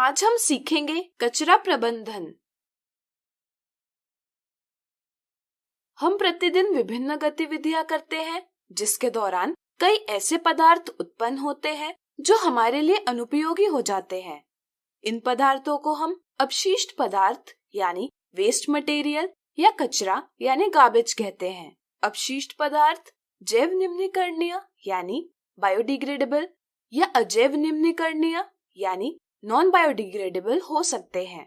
आज हम सीखेंगे कचरा प्रबंधन। हम प्रतिदिन विभिन्न गतिविधियां करते हैं जिसके दौरान कई ऐसे पदार्थ उत्पन्न होते हैं जो हमारे लिए अनुपयोगी हो जाते हैं। इन पदार्थों को हम अपशिष्ट पदार्थ यानी वेस्ट मटेरियल या कचरा यानी गार्बेज कहते हैं। अपशिष्ट पदार्थ जैव निम्नीकरणीय यानी बायोडिग्रेडेबल या अजैव निम्नीकरणीय यानी नॉन बायोडिग्रेडेबल हो सकते हैं।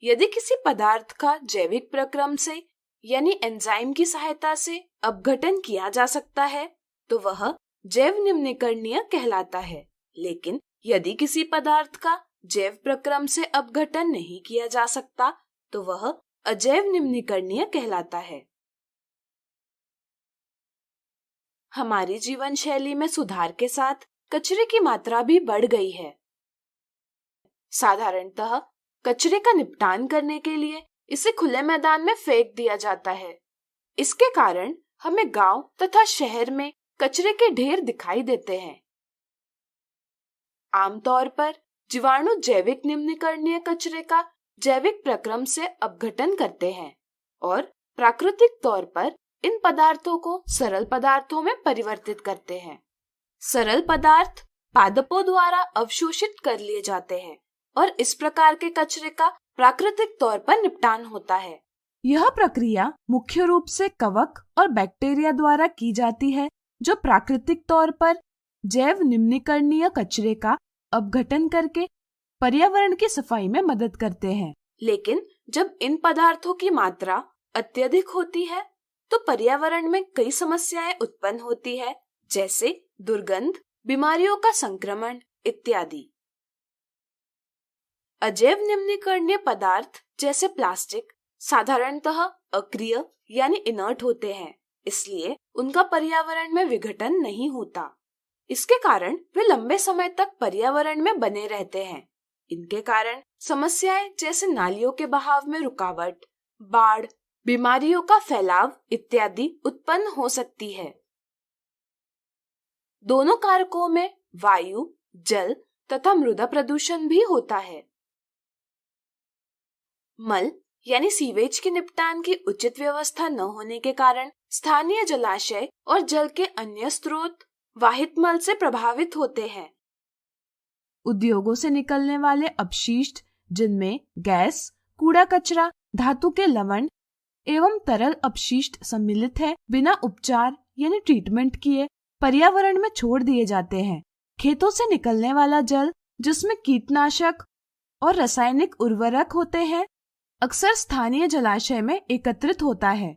यदि किसी पदार्थ का जैविक प्रक्रम से यानी एंजाइम की सहायता से अपघटन किया जा सकता है तो वह जैव निम्नीकरणीय कहलाता है, लेकिन यदि किसी पदार्थ का जैव प्रक्रम से अपघटन नहीं किया जा सकता तो वह अजैव निम्नीकरणीय कहलाता है। हमारी जीवन शैली में सुधार के साथ कचरे की मात्रा भी बढ़ गई है। साधारणतः कचरे का निपटान करने के लिए इसे खुले मैदान में फेंक दिया जाता है। इसके कारण हमें गांव तथा शहर में कचरे के ढेर दिखाई देते हैं। आमतौर पर जीवाणु जैविक निम्नीकरणीय कचरे का जैविक प्रक्रम से अपघटन करते हैं और प्राकृतिक तौर पर इन पदार्थों को सरल पदार्थों में परिवर्तित करते हैं। सरल पदार्थ पादपों द्वारा अवशोषित कर लिए जाते हैं और इस प्रकार के कचरे का प्राकृतिक तौर पर निपटान होता है। यह प्रक्रिया मुख्य रूप से कवक और बैक्टीरिया द्वारा की जाती है जो प्राकृतिक तौर पर जैव निम्नीकरणीय कचरे का अपघटन करके पर्यावरण की सफाई में मदद करते हैं। लेकिन जब इन पदार्थों की मात्रा अत्यधिक होती है तो पर्यावरण में कई समस्याएं उत्पन्न होती है, जैसे दुर्गंध, बीमारियों का संक्रमण इत्यादि। अजैव निम्नीकरणीय पदार्थ जैसे प्लास्टिक साधारणतः अक्रिय यानी इनर्ट होते हैं, इसलिए उनका पर्यावरण में विघटन नहीं होता। इसके कारण वे लंबे समय तक पर्यावरण में बने रहते हैं। इनके कारण समस्याएं जैसे नालियों के बहाव में रुकावट, बाढ़, बीमारियों का फैलाव इत्यादि उत्पन्न हो सकती है। दोनों कारकों में वायु, जल तथा मृदा प्रदूषण भी होता है। मल यानी सीवेज के निपटान की उचित व्यवस्था न होने के कारण स्थानीय जलाशय और जल के अन्य स्रोत वाहित मल से प्रभावित होते हैं। उद्योगों से निकलने वाले अपशिष्ट जिनमें गैस, कूड़ा कचरा, धातु के लवण एवं तरल अपशिष्ट सम्मिलित है, बिना उपचार यानी ट्रीटमेंट किए पर्यावरण में छोड़ दिए जाते हैं। खेतों से निकलने वाला जल जिसमें कीटनाशक और रासायनिक उर्वरक होते हैं अक्सर स्थानीय जलाशय में एकत्रित होता है।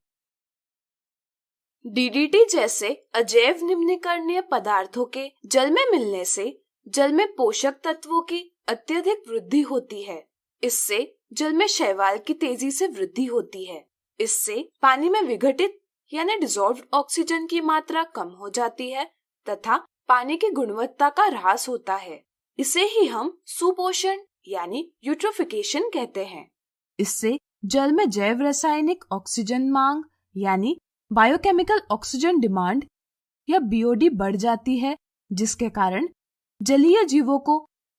डीडीटी जैसे अजैव निम्नीकरणीय पदार्थों के जल में मिलने से जल में पोषक तत्वों की अत्यधिक वृद्धि होती है। इससे जल में शैवाल की तेजी से वृद्धि होती है। इससे पानी में विघटित यानी डिसॉल्व्ड ऑक्सीजन की मात्रा कम हो जाती है तथा पानी की गुणवत्ता का ह्रास होता है। इसे ही हम सुपोषण यानी यूट्रोफिकेशन कहते हैं। इससे जल में जैव रासायनिक ऑक्सीजन मांग यानी बायोकेमिकल ऑक्सीजन डिमांड या बीओडी बढ़ जाती है, जिसके कारण जलीय जीवों को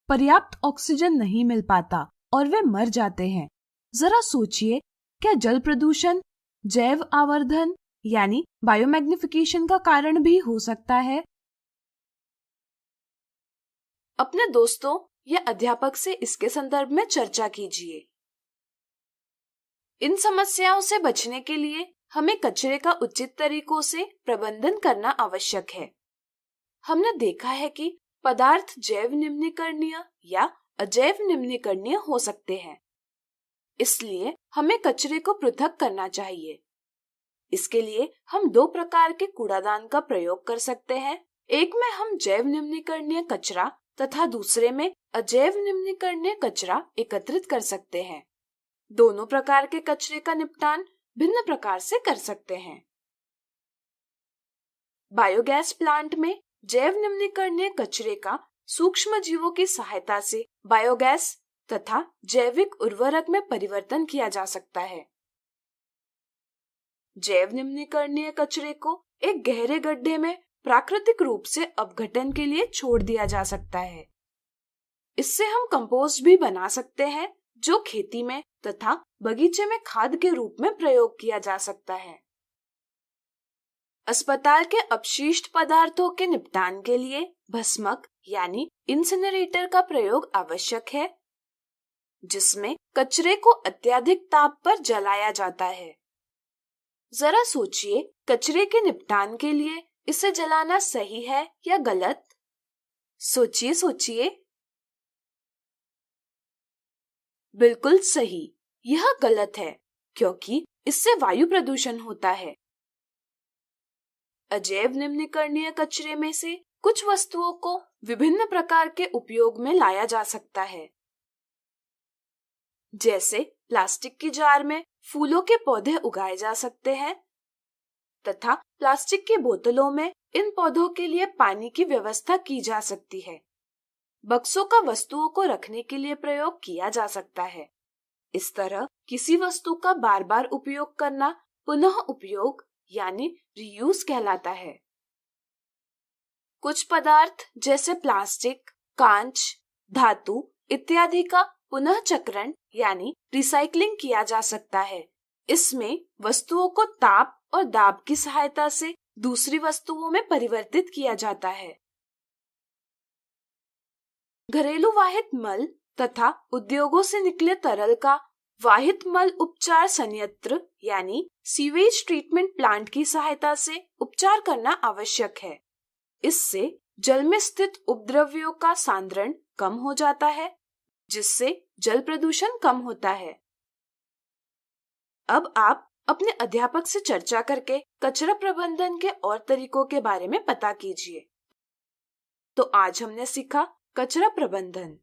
पर्याप्त ऑक्सीजन नहीं मिल पाता और वे मर जाते हैं। जरा सोचिए, क्या जल प्रदूषण जैव आवर्धन यानी बायोमैग्निफिकेशन का कारण भी हो सकता है? अपने दोस्तों या अध्यापक से इसके संदर्भ में चर्चा कीजिए। इन समस्याओं से बचने के लिए हमें कचरे का उचित तरीकों से प्रबंधन करना आवश्यक है। हमने देखा है कि पदार्थ जैव निम्नीकरणीय या अजैव निम्नीकरणीय हो सकते हैं, इसलिए हमें कचरे को पृथक करना चाहिए। इसके लिए हम दो प्रकार के कूड़ादान का प्रयोग कर सकते हैं। एक में हम जैव निम्नीकरणीय कचरा तथा दूसरे में अजैव निम्नीकरणीय कचरा एकत्रित कर सकते हैं। दोनों प्रकार के कचरे का निपटान भिन्न प्रकार से कर सकते हैं। बायोगैस प्लांट में जैव निम्नीकरणीय कचरे का सूक्ष्म जीवों की सहायता से बायोगैस तथा जैविक उर्वरक में परिवर्तन किया जा सकता है। जैव निम्नीकरणीय कचरे को एक गहरे गड्ढे में प्राकृतिक रूप से अपघटन के लिए छोड़ दिया जा सकता है। इससे हम कंपोस्ट भी बना सकते हैं, जो खेती में तथा बगीचे में खाद के रूप में प्रयोग किया जा सकता है। अस्पताल के अपशिष्ट पदार्थों के निपटान के लिए भस्मक यानी इंसिनरेटर का प्रयोग आवश्यक है, जिसमें कचरे को अत्यधिक ताप पर जलाया जाता है। जरा सोचिए, कचरे के निपटान के लिए इसे जलाना सही है या गलत? सोचिए सोचिए। बिल्कुल सही, यह गलत है, क्योंकि इससे वायु प्रदूषण होता है। अजैव निम्नीकरणीय कचरे में से कुछ वस्तुओं को विभिन्न प्रकार के उपयोग में लाया जा सकता है, जैसे प्लास्टिक की जार में फूलों के पौधे उगाए जा सकते हैं तथा प्लास्टिक की बोतलों में इन पौधों के लिए पानी की व्यवस्था की जा सकती है। बक्सों का वस्तुओं को रखने के लिए प्रयोग किया जा सकता है। इस तरह किसी वस्तु का बार बार उपयोग करना पुनः उपयोग यानी रीयूज कहलाता है। कुछ पदार्थ जैसे प्लास्टिक, कांच, धातु इत्यादि का पुनः चक्रण यानी रिसाइकलिंग किया जा सकता है। इसमें वस्तुओं को ताप और दाब की सहायता से दूसरी वस्तुओं में परिवर्तित किया जाता है। घरेलू वाहित मल तथा उद्योगों से निकले तरल का वाहित मल उपचार संयंत्र यानी सीवेज ट्रीटमेंट प्लांट की सहायता से उपचार करना आवश्यक है। इससे जल में स्थित उपद्रव्यों का सांद्रण कम हो जाता है, जिससे जल प्रदूषण कम होता है। अब आप अपने अध्यापक से चर्चा करके कचरा प्रबंधन के और तरीकों के बारे में पता कीजिए। तो आज हमने सीखा कचरा प्रबंधन।